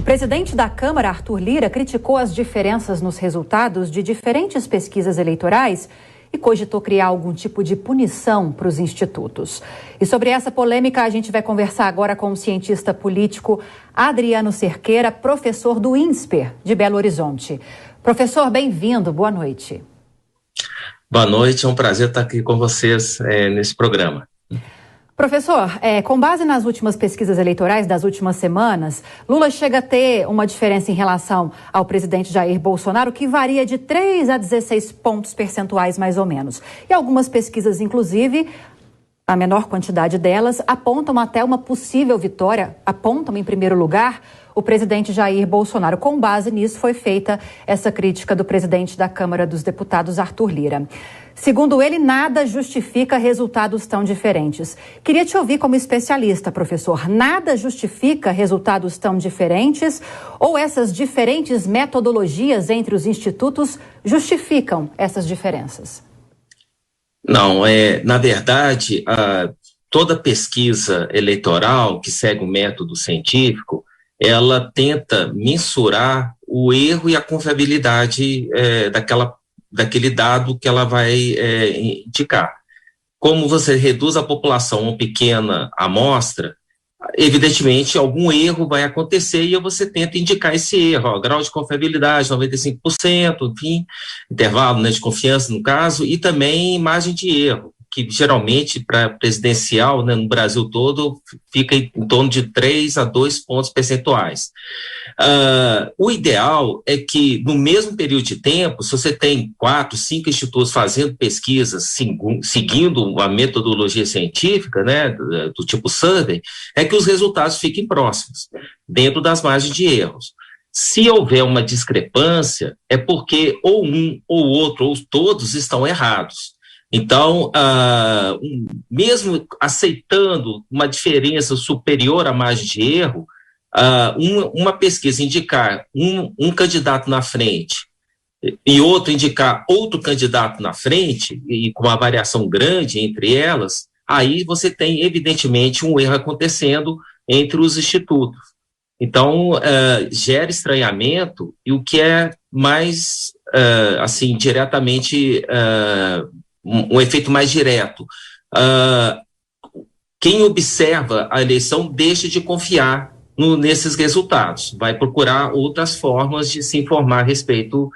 presidente da Câmara, Arthur Lira, criticou as diferenças nos resultados de diferentes pesquisas eleitorais e cogitou criar algum tipo de punição para os institutos. E sobre essa polêmica, a gente vai conversar agora com o cientista político Adriano Cerqueira, professor do INSPER de Belo Horizonte. Professor, bem-vindo, boa noite. Boa noite, é um prazer estar aqui com vocês nesse programa. Professor, com base nas últimas pesquisas eleitorais das últimas semanas, Lula chega a ter uma diferença em relação ao presidente Jair Bolsonaro que varia de 3 a 16 pontos percentuais, mais ou menos. E algumas pesquisas, inclusive, a menor quantidade delas, apontam até uma possível vitória, apontam em primeiro lugar o presidente Jair Bolsonaro. Com base nisso, foi feita essa crítica do presidente da Câmara dos Deputados, Arthur Lira. Segundo ele, nada justifica resultados tão diferentes. Queria te ouvir como especialista, professor. Nada justifica resultados tão diferentes ou essas diferentes metodologias entre os institutos justificam essas diferenças? Não, na verdade, toda pesquisa eleitoral que segue o método científico, ela tenta mensurar o erro e a confiabilidade daquele dado que ela vai indicar. Como você reduz a população a uma pequena amostra, evidentemente algum erro vai acontecer e você tenta indicar esse erro, grau de confiabilidade 95%, enfim, intervalo de confiança no caso, e também margem de erro, que geralmente para presidencial, no Brasil todo, fica em torno de 3 a 2 pontos percentuais. O ideal é que, no mesmo período de tempo, se você tem 4, 5 institutos fazendo pesquisas seguindo uma metodologia científica, do tipo survey, é que os resultados fiquem próximos, dentro das margens de erros. Se houver uma discrepância, é porque ou um, ou outro, ou todos estão errados. Então, mesmo aceitando uma diferença superior à margem de erro, uma pesquisa indicar um candidato na frente e outro indicar outro candidato na frente, e com uma variação grande entre elas, aí você tem, evidentemente, um erro acontecendo entre os institutos. Então, gera estranhamento, e o que é mais, diretamente, um efeito mais direto. Quem observa a eleição deixa de confiar nesses resultados, vai procurar outras formas de se informar a respeito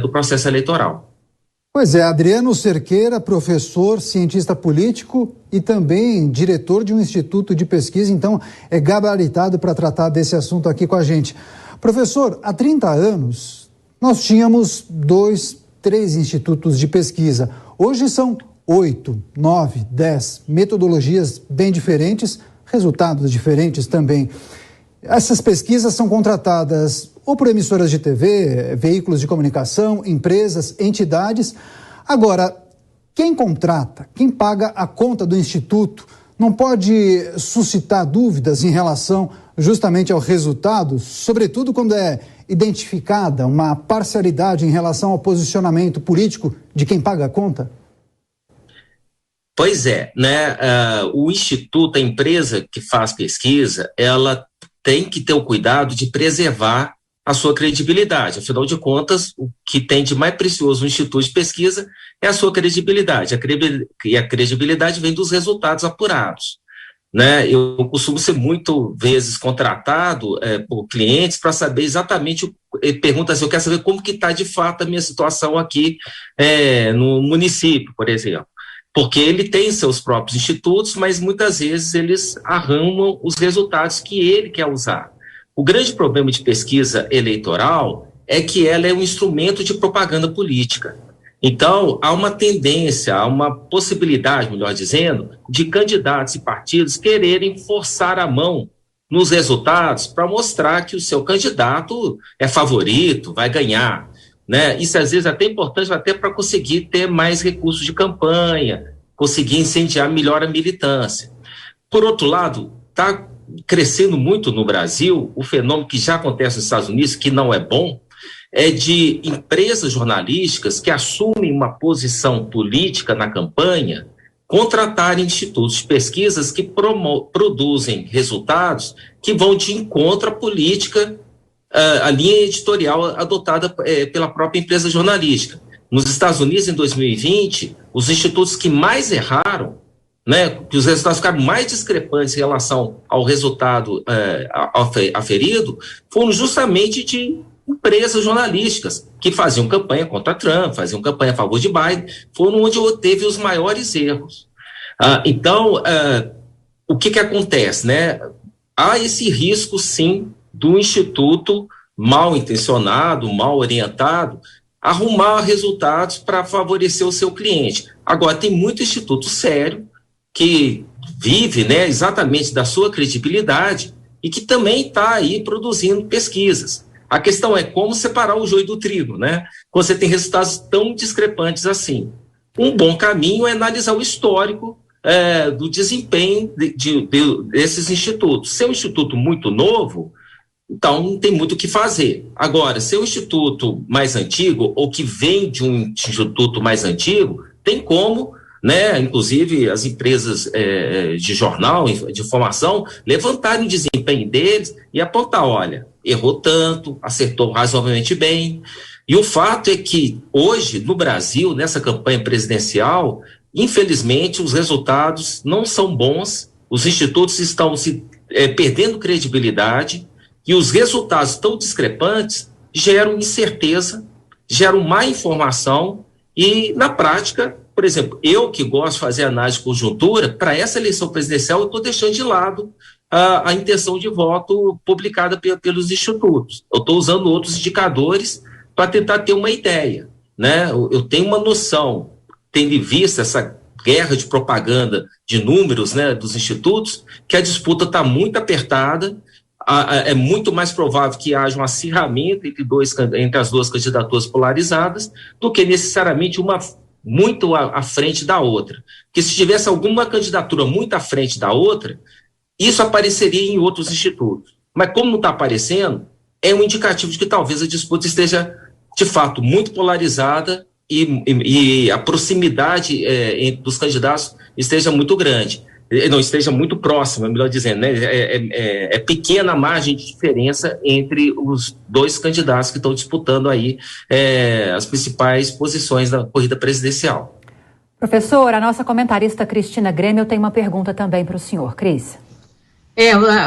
do processo eleitoral. Pois é, Adriano Cerqueira, professor, cientista político e também diretor de um instituto de pesquisa, então é gabaritado para tratar desse assunto aqui com a gente. Professor, há 30 anos nós tínhamos 2, 3 institutos de pesquisa. Hoje são 8, 9, 10 metodologias bem diferentes, resultados diferentes também. Essas pesquisas são contratadas ou por emissoras de TV, veículos de comunicação, empresas, entidades. Agora, quem contrata, quem paga a conta do instituto, não pode suscitar dúvidas em relação justamente ao resultado, sobretudo quando é identificada uma parcialidade em relação ao posicionamento político de quem paga a conta? Pois é, o instituto, a empresa que faz pesquisa, ela tem que ter o cuidado de preservar a sua credibilidade. Afinal de contas, o que tem de mais precioso no instituto de pesquisa é a sua credibilidade. E a credibilidade vem dos resultados apurados. Eu costumo ser muito vezes contratado por clientes para saber exatamente, pergunta assim, eu quero saber como que está de fato a minha situação aqui no município, por exemplo. Porque ele tem seus próprios institutos, mas muitas vezes eles arrumam os resultados que ele quer usar. O grande problema de pesquisa eleitoral é que ela é um instrumento de propaganda política. Então, há uma tendência, há uma possibilidade, melhor dizendo, de candidatos e partidos quererem forçar a mão nos resultados para mostrar que o seu candidato é favorito, vai ganhar. Isso às vezes é até importante até para conseguir ter mais recursos de campanha, conseguir incendiar melhor a militância. Por outro lado, está crescendo muito no Brasil o fenômeno que já acontece nos Estados Unidos, que não é bom, é de empresas jornalísticas que assumem uma posição política na campanha, contratarem institutos de pesquisas que produzem resultados que vão de encontro à política a linha editorial adotada pela própria empresa jornalística. Nos Estados Unidos, em 2020, os institutos que mais erraram, né, que os resultados ficaram mais discrepantes em relação ao resultado aferido, foram justamente de empresas jornalísticas que faziam campanha contra Trump, faziam campanha a favor de Biden, foram onde teve os maiores erros. Então, o que acontece, né? Há esse risco, sim, do instituto mal intencionado, mal orientado, arrumar resultados para favorecer o seu cliente. Agora, tem muito instituto sério que vive, né, exatamente da sua credibilidade e que também está aí produzindo pesquisas. A questão é como separar o joio do trigo, né? Quando você tem resultados tão discrepantes assim. Um bom caminho é analisar o histórico do desempenho desses institutos. Se é um instituto muito novo, então não tem muito o que fazer. Agora, se é um instituto mais antigo ou que vem de um instituto mais antigo, tem como, né, inclusive as empresas de jornal, de informação, levantarem o desempenho deles e apontar, olha, errou tanto, acertou razoavelmente bem. E o fato é que hoje, no Brasil, nessa campanha presidencial, infelizmente, os resultados não são bons, os institutos estão perdendo credibilidade e os resultados tão discrepantes geram incerteza, geram má informação e, na prática, por exemplo, eu que gosto de fazer análise de conjuntura, para essa eleição presidencial eu estou deixando de lado a intenção de voto publicada pelos institutos. Eu estou usando outros indicadores para tentar ter uma ideia, né? Eu tenho uma noção, tendo em vista essa guerra de propaganda de números, né, dos institutos, que a disputa está muito apertada, é muito mais provável que haja um acirramento entre as duas candidaturas polarizadas do que necessariamente uma muito à frente da outra. Porque se tivesse alguma candidatura muito à frente da outra, isso apareceria em outros institutos. Mas como não está aparecendo, é um indicativo de que talvez a disputa esteja, de fato, muito polarizada e a proximidade dos candidatos esteja muito grande. Não, esteja muito próxima, melhor dizendo, né? É pequena a margem de diferença entre os dois candidatos que estão disputando aí as principais posições da corrida presidencial. Professor, a nossa comentarista Cristina Grêmio tem uma pergunta também para o senhor. Cris.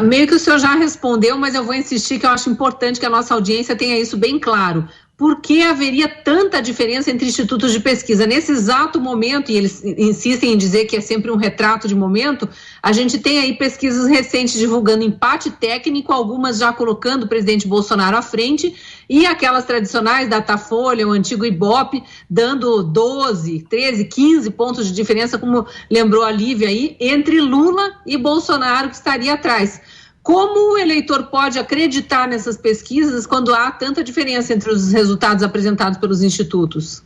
Meio que o senhor já respondeu, mas eu vou insistir que eu acho importante que a nossa audiência tenha isso bem claro. Por que haveria tanta diferença entre institutos de pesquisa? Nesse exato momento, e eles insistem em dizer que é sempre um retrato de momento, a gente tem aí pesquisas recentes divulgando empate técnico, algumas já colocando o presidente Bolsonaro à frente, e aquelas tradicionais, Datafolha, o antigo Ibope, dando 12, 13, 15 pontos de diferença, como lembrou a Lívia aí, entre Lula e Bolsonaro, que estaria atrás. Como o eleitor pode acreditar nessas pesquisas quando há tanta diferença entre os resultados apresentados pelos institutos?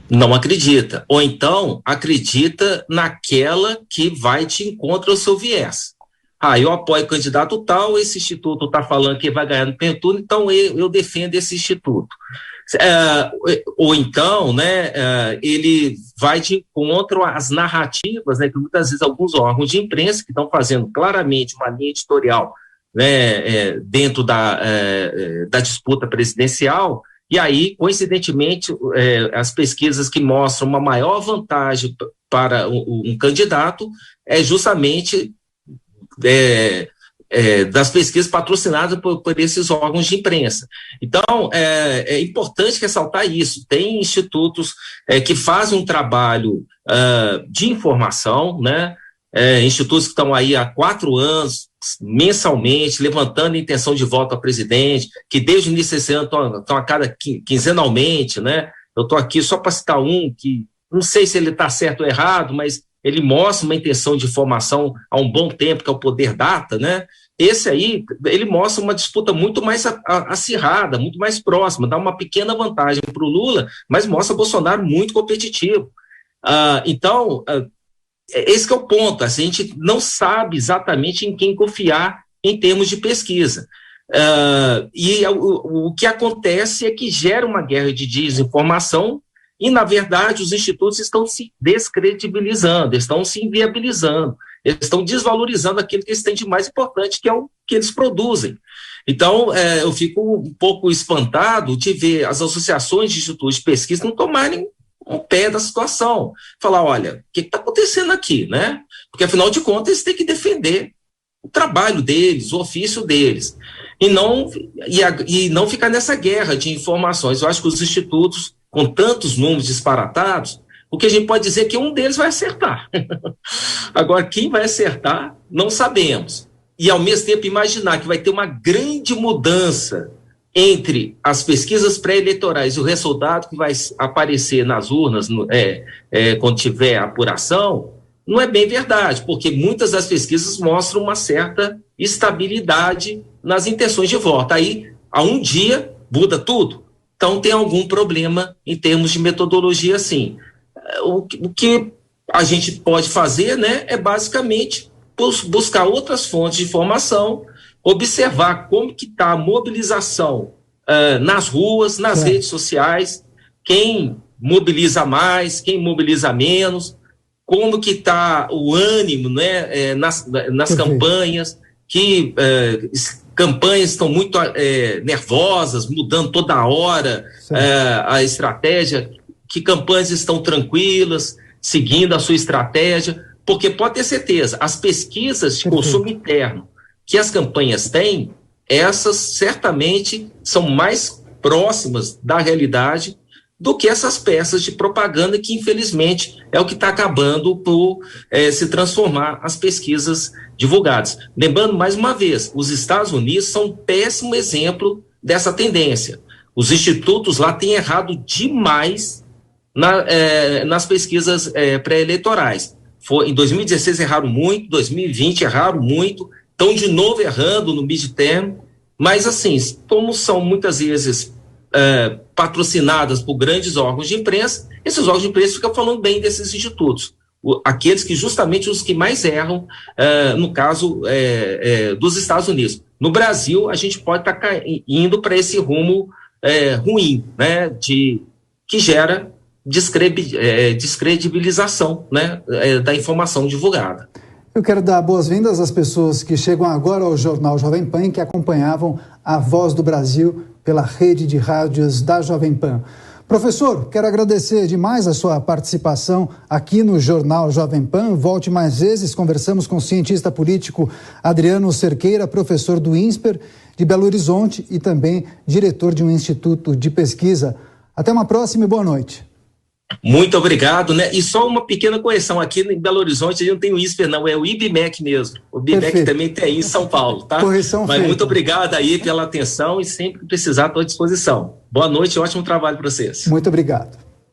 Não acredita. Ou então acredita naquela que vai de encontro ao seu viés. Eu apoio o candidato tal, esse instituto está falando que vai ganhar no primeiro turno, então eu defendo esse instituto. Ou então, né, ele vai de encontro às narrativas, né, que muitas vezes alguns órgãos de imprensa que estão fazendo claramente uma linha editorial, né, dentro da disputa presidencial, e aí, coincidentemente, as pesquisas que mostram uma maior vantagem para um candidato é justamente das pesquisas patrocinadas por esses órgãos de imprensa. Então, é importante ressaltar isso. Tem institutos que fazem um trabalho de informação, né? Institutos que estão aí há 4 anos, mensalmente, levantando a intenção de voto a presidente, que desde o início desse ano estão a cada quinzenalmente, né? Eu estou aqui só para citar um que não sei se ele está certo ou errado, mas ele mostra uma intenção de formação há um bom tempo, que é o Poder Data, né? Esse aí, ele mostra uma disputa muito mais acirrada, muito mais próxima, dá uma pequena vantagem para o Lula, mas mostra Bolsonaro muito competitivo. Então, esse que é o ponto, a gente não sabe exatamente em quem confiar em termos de pesquisa. E o que acontece é que gera uma guerra de desinformação e, na verdade, os institutos estão se descredibilizando, estão se inviabilizando, eles estão desvalorizando aquilo que eles têm de mais importante, que é que eles produzem. Então, eu fico um pouco espantado de ver as associações de institutos de pesquisa não tomarem um pé da situação. Falar, olha, o que está acontecendo aqui, né? Porque, afinal de contas, eles têm que defender o trabalho deles, o ofício deles, e não ficar nessa guerra de informações. Eu acho que os institutos, com tantos números disparatados, o que a gente pode dizer é que um deles vai acertar. Agora, quem vai acertar, não sabemos. E, ao mesmo tempo, imaginar que vai ter uma grande mudança entre as pesquisas pré-eleitorais e o resultado que vai aparecer nas urnas quando tiver apuração, não é bem verdade, porque muitas das pesquisas mostram uma certa estabilidade nas intenções de voto. Aí, a um dia, muda tudo. Então, tem algum problema em termos de metodologia, sim. O que a gente pode fazer, né, é basicamente buscar outras fontes de informação, observar como que está a mobilização nas ruas, nas redes sociais, quem mobiliza mais, quem mobiliza menos, como que está o ânimo, né, nas campanhas, que campanhas estão muito nervosas, mudando toda hora a estratégia, que campanhas estão tranquilas, seguindo a sua estratégia, porque pode ter certeza, as pesquisas de consumo interno que as campanhas têm, essas certamente são mais próximas da realidade do que essas peças de propaganda que, infelizmente, é o que está acabando por se transformar as pesquisas divulgadas. Lembrando, mais uma vez, os Estados Unidos são um péssimo exemplo dessa tendência. Os institutos lá têm errado demais nas pesquisas pré-eleitorais. Em 2016 erraram muito, 2020 erraram muito, estão de novo errando no midterm, mas assim, como são muitas vezes patrocinadas por grandes órgãos de imprensa, esses órgãos de imprensa ficam falando bem desses institutos, aqueles que justamente os que mais erram, no caso dos Estados Unidos. No Brasil, a gente pode estar indo para esse rumo ruim, né, que gera descredibilização, né, da informação divulgada. Eu quero dar boas-vindas às pessoas que chegam agora ao Jornal Jovem Pan e que acompanhavam a Voz do Brasil pela rede de rádios da Jovem Pan. Professor, quero agradecer demais a sua participação aqui no Jornal Jovem Pan. Volte mais vezes. Conversamos com o cientista político Adriano Cerqueira, professor do INSPER de Belo Horizonte e também diretor de um instituto de pesquisa. Até uma próxima e boa noite. Muito obrigado, né? E só uma pequena correção, aqui em Belo Horizonte a gente não tem o INSPER não, é o IBMEC mesmo. O IBMEC também tem em São Paulo, tá? Correção Mas feita. Muito obrigado aí pela atenção e sempre que precisar estou à disposição. Boa noite e ótimo trabalho para vocês. Muito obrigado.